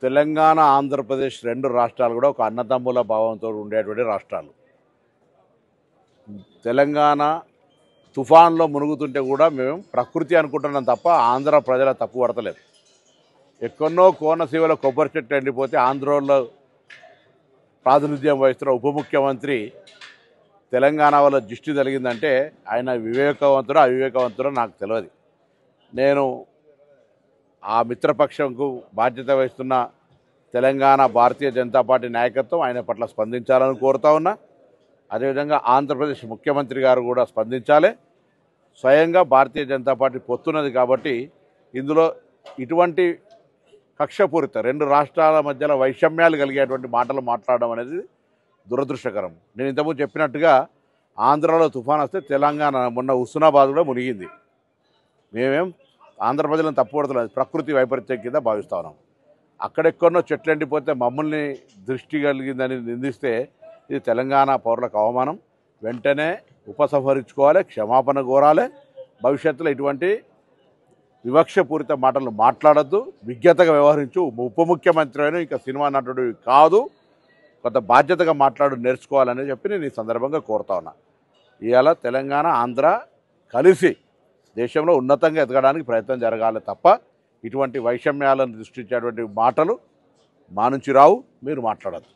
తెలంగాణ ఆంధ్రప్రదేశ్ రెండు రాష్ట్రాలు కూడా ఒక అన్నదమ్ముల భావంతో ఉండేటువంటి రాష్ట్రాలు. తెలంగాణ తుఫాన్లో మునుగుతుంటే కూడా మేము ప్రకృతి అనుకుంటున్నాం తప్ప ఆంధ్ర ప్రజల తప్పు పడతలేదు. ఎక్కడో కోనసీమలో కొబ్బరి చెట్టు ఎండిపోతే ఆంధ్రలో ప్రాతినిధ్యం వహిస్తున్న ఉప ముఖ్యమంత్రి తెలంగాణ వల్ల దృష్టి కలిగిందంటే ఆయన వివేకవంతుడో అవివేకవంతుడో నాకు తెలియదు. నేను ఆ మిత్రపక్షంకు బాధ్యత వహిస్తున్న తెలంగాణ భారతీయ జనతా పార్టీ నాయకత్వం ఆయన పట్ల స్పందించాలని కోరుతా ఉన్నా. అదేవిధంగా ఆంధ్రప్రదేశ్ ముఖ్యమంత్రి గారు కూడా స్పందించాలి. స్వయంగా భారతీయ జనతా పార్టీ పొత్తున్నది కాబట్టి ఇందులో ఇటువంటి కక్షపూరిత రెండు రాష్ట్రాల మధ్యలో వైషమ్యాలు కలిగేటువంటి మాటలు మాట్లాడడం అనేది దురదృష్టకరం. నేను ఇంతకుముందు చెప్పినట్టుగా ఆంధ్రాలో తుఫాన్ వస్తే తెలంగాణ మొన్న హుస్నాబాద్ కూడా మునిగింది. మేమేం ఆంధ్ర ప్రజలను తప్పుపడతలేదు, ప్రకృతి వైపరీత్యం కింద భావిస్తా ఉన్నాం. అక్కడెక్కడో చెట్లు ఎండిపోతే మమ్మల్ని దృష్టి కలిగిందని నిందిస్తే ఇది తెలంగాణ పౌరులకు అవమానం. వెంటనే ఉపసంహరించుకోవాలి, క్షమాపణ కోరాలి. భవిష్యత్తులో ఇటువంటి వివక్షపూరిత మాటలు మాట్లాడద్దు, విజ్ఞతగా వ్యవహరించు. ఉప ముఖ్యమంత్రి అయినా ఇంకా సినిమా నటుడు కాదు, కొంత బాధ్యతగా మాట్లాడు నేర్చుకోవాలని చెప్పి నేను ఈ సందర్భంగా కోరుతా ఉన్నా. ఇవాళ తెలంగాణ ఆంధ్ర కలిసి దేశంలో ఉన్నతంగా ఎదగడానికి ప్రయత్నం జరగాలి తప్ప ఇటువంటి వైషమ్యాలను సృష్టించేటువంటి మాటలు మా నుంచి రావు, మీరు మాట్లాడద్దు.